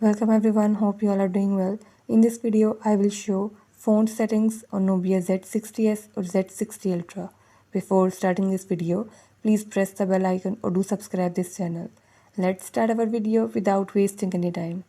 Welcome everyone, hope you all are doing well. In this video, I will show font settings on Nubia Z60s or Z60 Ultra. Before starting this video, please press the bell icon or do subscribe this channel. Let's start our video without wasting any time.